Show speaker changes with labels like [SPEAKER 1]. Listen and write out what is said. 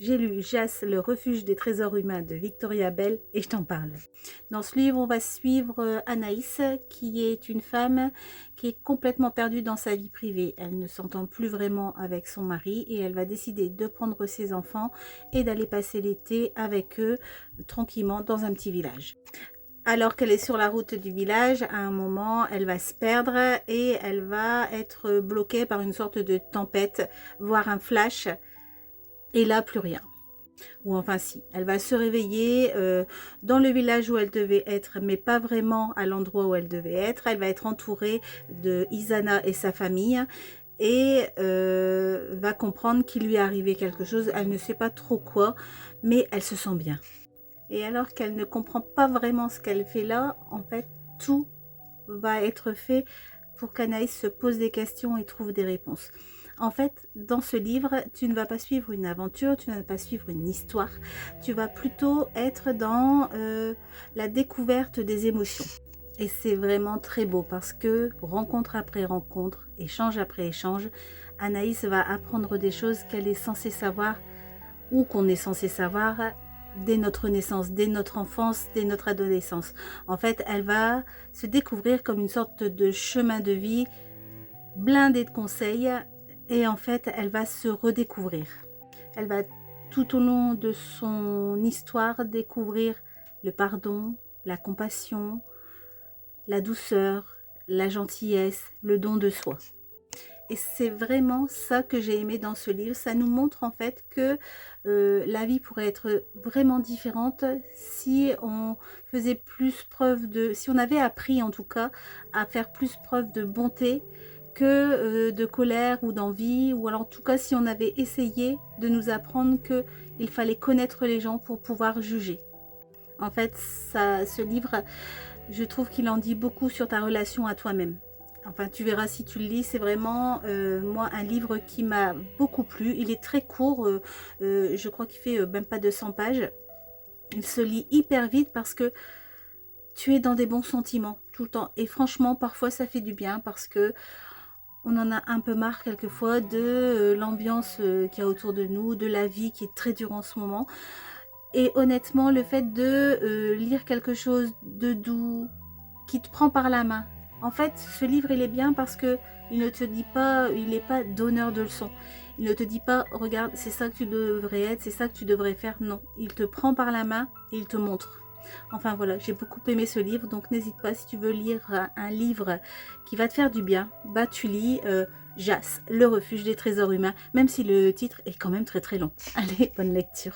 [SPEAKER 1] J'ai lu Jas, le refuge des trésors humains de Victoria Bell et je t'en parle. Dans ce livre, on va suivre Anaïs, qui est une femme qui est complètement perdue dans sa vie privée. Elle ne s'entend plus vraiment avec son mari et elle va décider de prendre ses enfants et d'aller passer l'été avec eux tranquillement dans un petit village. Alors qu'elle est sur la route du village, à un moment, elle va se perdre et elle va être bloquée par une sorte de tempête, voire un flash. Et là, plus rien. Ou enfin si, elle va se réveiller dans le village où elle devait être, mais pas vraiment à l'endroit où elle devait être. Elle va être entourée de Isana et sa famille et va comprendre qu'il lui est arrivé quelque chose. Elle ne sait pas trop quoi, mais elle se sent bien. Et alors qu'elle ne comprend pas vraiment ce qu'elle fait là, en fait, tout va être fait pour qu'Anaïs se pose des questions et trouve des réponses. En fait, dans ce livre, tu ne vas pas suivre une aventure, tu ne vas pas suivre une histoire, tu vas plutôt être dans la découverte des émotions. Et c'est vraiment très beau parce que rencontre après rencontre, échange après échange, Anaïs va apprendre des choses qu'elle est censée savoir ou qu'on est censé savoir dès notre naissance, dès notre enfance, dès notre adolescence. En fait, elle va se découvrir comme une sorte de chemin de vie blindé de conseils et en fait, elle va se redécouvrir. Elle va tout au long de son histoire découvrir le pardon, la compassion, la douceur, la gentillesse, le don de soi. Et c'est vraiment ça que j'ai aimé dans ce livre. Ça nous montre en fait que la vie pourrait être vraiment différente si on faisait plus preuve de... Si on avait appris en tout cas à faire plus preuve de bonté que de colère ou d'envie. Ou alors en tout cas si on avait essayé de nous apprendre qu'il fallait connaître les gens pour pouvoir juger. En fait, ce livre, je trouve qu'il en dit beaucoup sur ta relation à toi-même. Enfin, tu verras si tu le lis, c'est vraiment, moi, un livre qui m'a beaucoup plu. Il est très court, je crois qu'il fait même pas 200 pages. Il se lit hyper vite parce que tu es dans des bons sentiments tout le temps. Et franchement, parfois, ça fait du bien parce que on en a un peu marre quelquefois de l'ambiance qu'il y a autour de nous, de la vie qui est très dure en ce moment. Et honnêtement, le fait de lire quelque chose de doux, qui te prend par la main. En fait, ce livre, il est bien parce que il ne te dit pas, il n'est pas donneur de leçons. Il ne te dit pas, regarde, c'est ça que tu devrais être, c'est ça que tu devrais faire. Non, il te prend par la main et il te montre. Enfin voilà, j'ai beaucoup aimé ce livre, donc n'hésite pas si tu veux lire un livre qui va te faire du bien, bah tu lis Jas, le refuge des trésors humains, même si le titre est quand même très très long. Allez, bonne lecture.